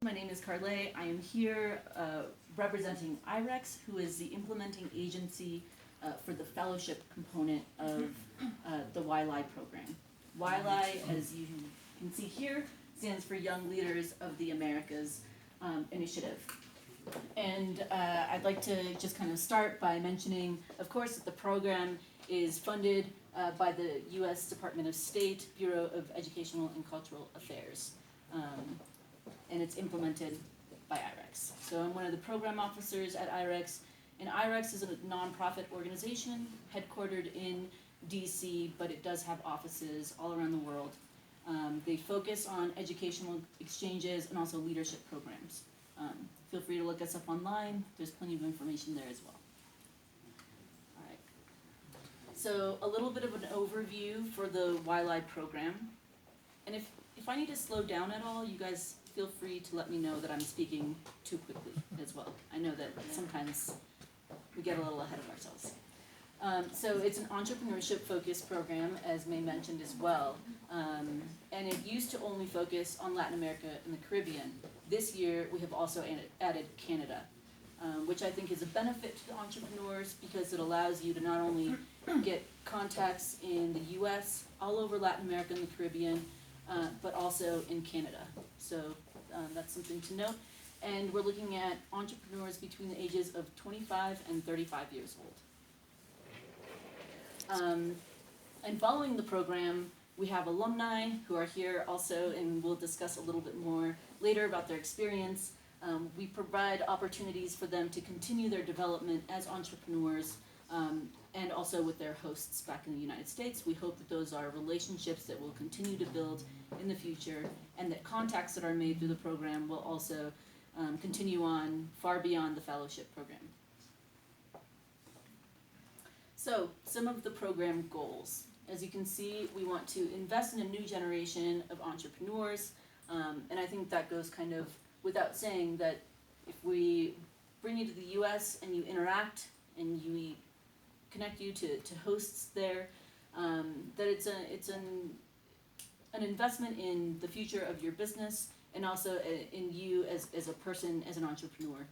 My name is Carle. I am here representing IREX, who is the implementing agency for the fellowship component of the YLI program. YLI, as you can see here, stands for Young Leaders of the Americas Initiative. And I'd like to just kind of start by mentioning, of course, that the program is funded by the U.S. Department of State, Bureau of Educational and Cultural Affairs. And it's implemented by IREX. So I'm one of the program officers at IREX, and IREX is a nonprofit organization headquartered in DC, but it does have offices all around the world. They focus on educational exchanges and also leadership programs. Feel free to look us up online. There's plenty of information there as well. All right. So a little bit of an overview for the YLI program. And if I need to slow down at all, you guys feel free to let me know that I'm speaking too quickly as well. I know that sometimes we get a little ahead of ourselves. So it's an entrepreneurship-focused program, as May mentioned as well. And it used to only focus on Latin America and the Caribbean. This year, we have also added Canada, which I think is a benefit to the entrepreneurs because it allows you to not only get contacts in the US, all over Latin America and the Caribbean, but also in Canada. So that's something to note. And we're looking at entrepreneurs between the ages of 25 and 35 years old. And following the program, we have alumni who are here also, and we'll discuss a little bit more later about their experience. We provide opportunities for them to continue their development as entrepreneurs, and also with their hosts back in the United States. We hope that those are relationships that will continue to build in the future, and that contacts that are made through the program will also continue on far beyond the fellowship program. So, some of the program goals. As you can see, we want to invest in a new generation of entrepreneurs, and I think that goes kind of without saying that if we bring you to the US and you interact and we connect you to hosts there, that it's an investment in the future of your business and also in you as a person, as an entrepreneur.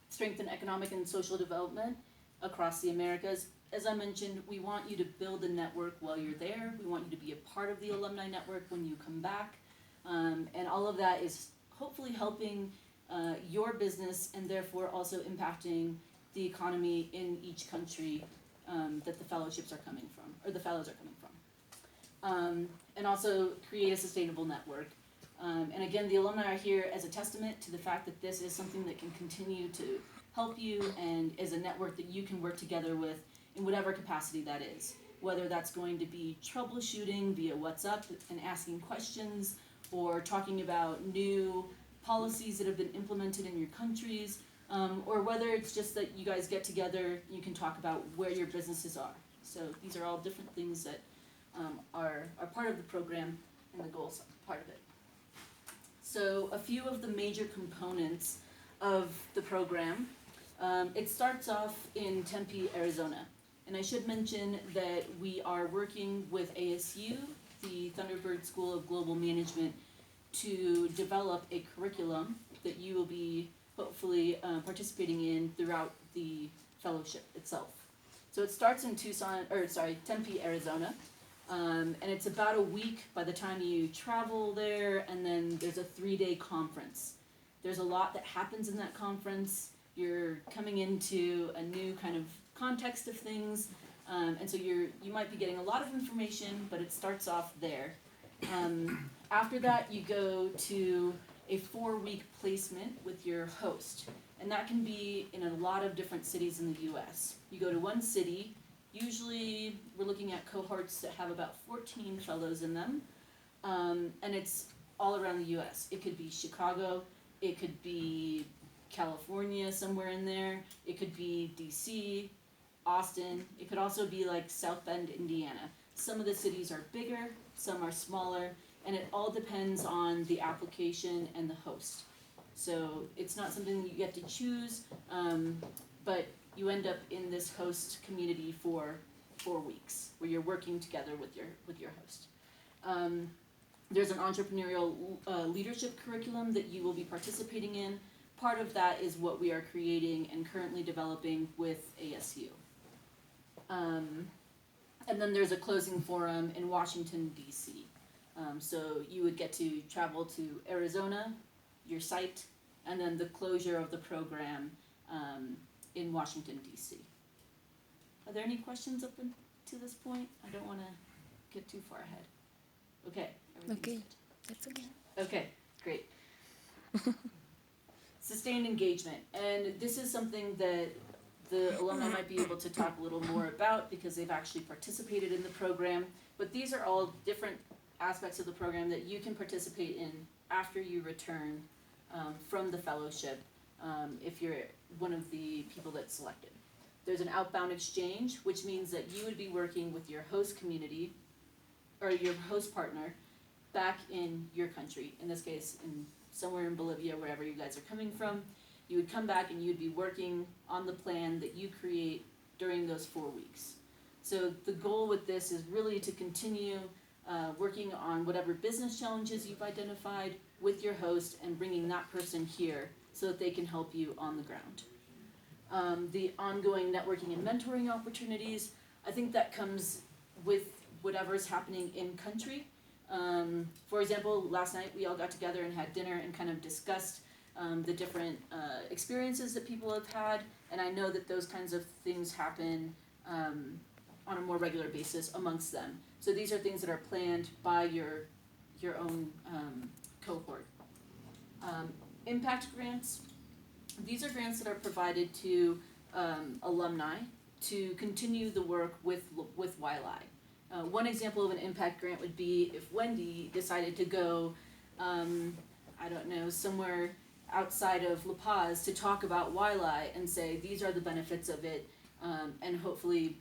Strengthen economic and social development across the Americas. As I mentioned, we want you to build a network while you're there. We want you to be a part of the alumni network when you come back. And all of that is hopefully helping your business and therefore also impacting the economy in each country that the fellowships are coming from, or the fellows are coming from. And also create a sustainable network. And again, the alumni are here as a testament to the fact that this is something that can continue to help you and is a network that you can work together with in whatever capacity that is. Whether that's going to be troubleshooting via WhatsApp and asking questions, or talking about new policies that have been implemented in your countries, or whether it's just that you guys get together, you can talk about where your businesses are. So these are all different things that are part of the program and the goals part of it. So a few of the major components of the program. It starts off in Tempe, Arizona. And I should mention that we are working with ASU, the Thunderbird School of Global Management, to develop a curriculum that you will be hopefully participating in throughout the fellowship itself. So it starts in Tempe, Arizona. And it's about a week by the time you travel there, and then there's a 3-day conference. There's a lot that happens in that conference. You're coming into a new kind of context of things, and so you might be getting a lot of information, but it starts off there. After that, you go to a 4-week placement with your host, and that can be in a lot of different cities in the U.S. You go to one city. Usually, we're looking at cohorts that have about 14 fellows in them, and it's all around the U.S. It could be Chicago, it could be California, somewhere in there, it could be D.C., Austin, it could also be like South Bend, Indiana. Some of the cities are bigger, some are smaller, and it all depends on the application and the host. So it's not something you get to choose, but you end up in this host community for 4 weeks, where you're working together with your host. There's an entrepreneurial leadership curriculum that you will be participating in. Part of that is what we are creating and currently developing with ASU. And then there's a closing forum in Washington, D.C. So you would get to travel to Arizona, your site, and then the closure of the program in Washington, D.C. Are there any questions up to this point? I don't want to get too far ahead. Okay. Okay, that's okay. Okay, great. Sustained engagement, and this is something that the alumni might be able to talk a little more about because they've actually participated in the program, but these are all different aspects of the program that you can participate in after you return from the fellowship if you're one of the people that's selected. There's an outbound exchange, which means that you would be working with your host community or your host partner back in your country, in this case, somewhere in Bolivia, wherever you guys are coming from. You would come back and you'd be working on the plan that you create during those 4 weeks. So the goal with this is really to continue working on whatever business challenges you've identified with your host and bringing that person here so that they can help you on the ground. The ongoing networking and mentoring opportunities, I think that comes with whatever's happening in country. For example, last night we all got together and had dinner and kind of discussed the different experiences that people have had, and I know that those kinds of things happen on a more regular basis amongst them. So these are things that are planned by your own cohort. Impact grants. These are grants that are provided to alumni to continue the work with YLI. One example of an impact grant would be if Wendy decided to go, somewhere outside of La Paz to talk about YLI and say these are the benefits of it, and hopefully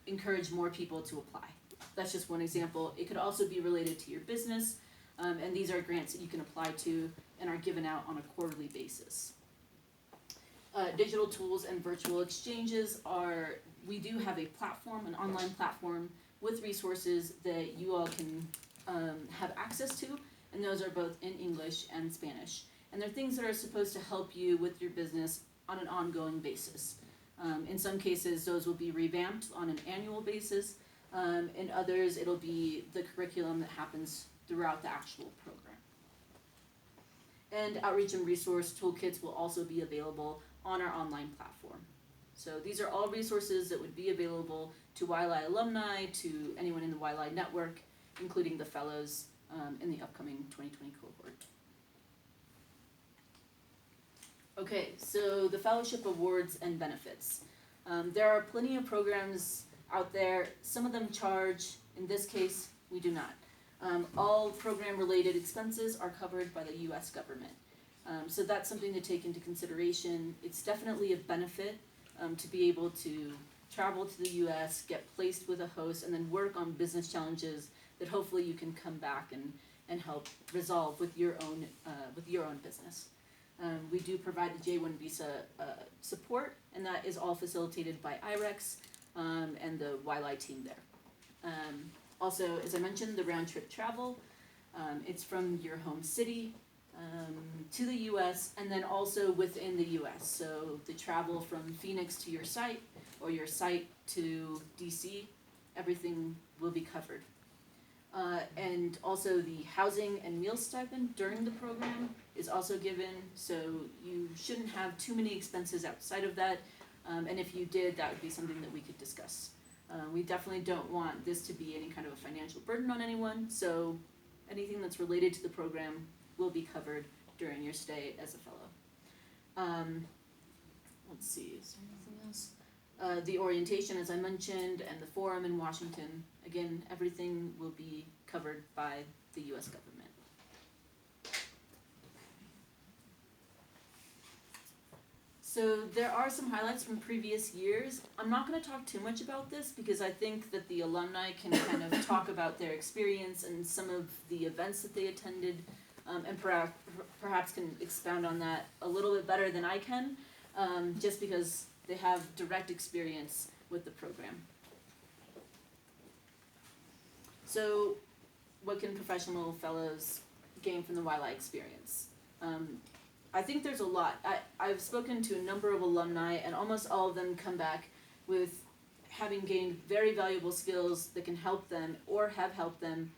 encourage more people to apply. That's just one example. It could also be related to your business, and these are grants that you can apply to and are given out on a quarterly basis. Digital tools and virtual exchanges we do have a platform, an online platform with resources that you all can have access to, and those are both in English and Spanish. And they're things that are supposed to help you with your business on an ongoing basis. In some cases, those will be revamped on an annual basis. In others, it'll be the curriculum that happens throughout the actual program. And outreach and resource toolkits will also be available on our online platform. So these are all resources that would be available to YLI alumni, to anyone in the YLI network, including the fellows in the upcoming 2020 cohort. Okay, so the fellowship awards and benefits. There are plenty of programs out there. Some of them charge. In this case, we do not. All program-related expenses are covered by the U.S. government. So that's something to take into consideration. It's definitely a benefit to be able to travel to the U.S., get placed with a host, and then work on business challenges that hopefully you can come back and help resolve with your own business. We do provide the J-1 visa support, and that is all facilitated by IREX and the YLI team there. Also, as I mentioned, the round-trip travel. It's from your home city to the U.S. and then also within the U.S. So the travel from Phoenix to your site or your site to D.C., everything will be covered. And also the housing and meal stipend during the program is also given, so you shouldn't have too many expenses outside of that, and if you did, that would be something that we could discuss. We definitely don't want this to be any kind of a financial burden on anyone, so anything that's related to the program will be covered during your stay as a fellow. Let's see, is there anything else? The orientation, as I mentioned, and the forum in Washington, again, everything will be covered by the U.S. government. So there are some highlights from previous years. I'm not going to talk too much about this because I think that the alumni can kind of talk about their experience and some of the events that they attended, and perhaps can expound on that a little bit better than I can, just because they have direct experience with the program. So what can professional fellows gain from the YLI experience? I think there's a lot. I've spoken to a number of alumni, and almost all of them come back with having gained very valuable skills that can help them or have helped them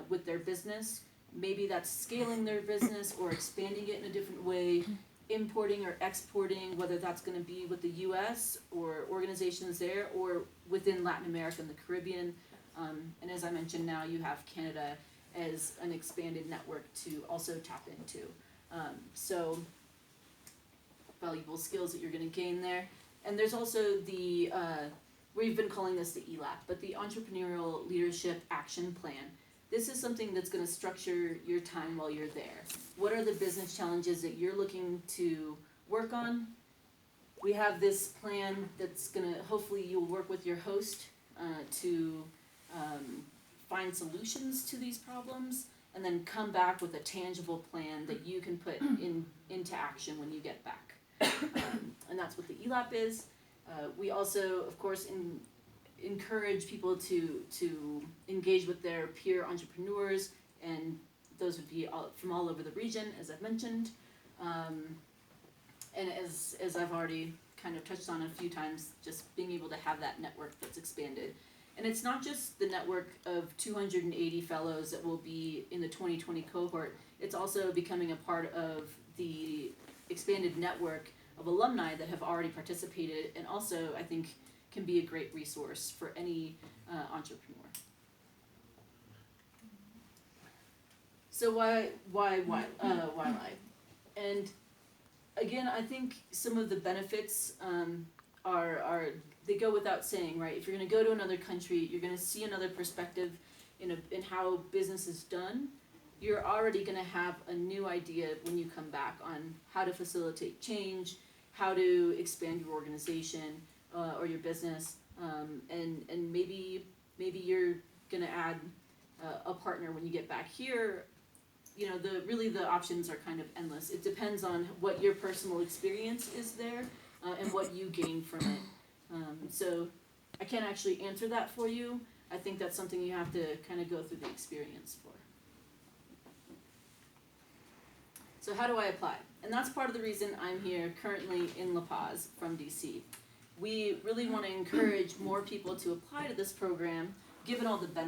with their business. Maybe that's scaling their business or expanding it in a different way, importing or exporting, whether that's going to be with the US or organizations there or within Latin America and the Caribbean. And as I mentioned, now you have Canada as an expanded network to also tap into. So valuable skills that you're going to gain there. And there's also the, we've been calling this the ELAP, but the Entrepreneurial Leadership Action Plan. This is something that's going to structure your time while you're there. What are the business challenges that you're looking to work on? We have this plan that's going to, hopefully you'll work with your host to find solutions to these problems, and then come back with a tangible plan that you can put into action when you get back. And that's what the ELAP is. We also, of course, encourage people to engage with their peer entrepreneurs, and those would be from all over the region, as I've mentioned. And as I've already kind of touched on a few times, just being able to have that network that's expanded. And it's not just the network of 280 fellows that will be in the 2020 cohort, it's also becoming a part of the expanded network of alumni that have already participated, and also I think can be a great resource for any entrepreneur. So why YLI? And again, I think some of the benefits are they go without saying, right? If you're going to go to another country, you're going to see another perspective in how business is done. You're already going to have a new idea when you come back on how to facilitate change, how to expand your organization or your business, and maybe you're going to add a partner when you get back here. You know, the options are kind of endless. It depends on what your personal experience is there and what you gain from it. So I can't actually answer that for you. I think that's something you have to kind of go through the experience for. So how do I apply? And that's part of the reason I'm here currently in La Paz from DC. We really want to encourage more people to apply to this program, given all the benefits.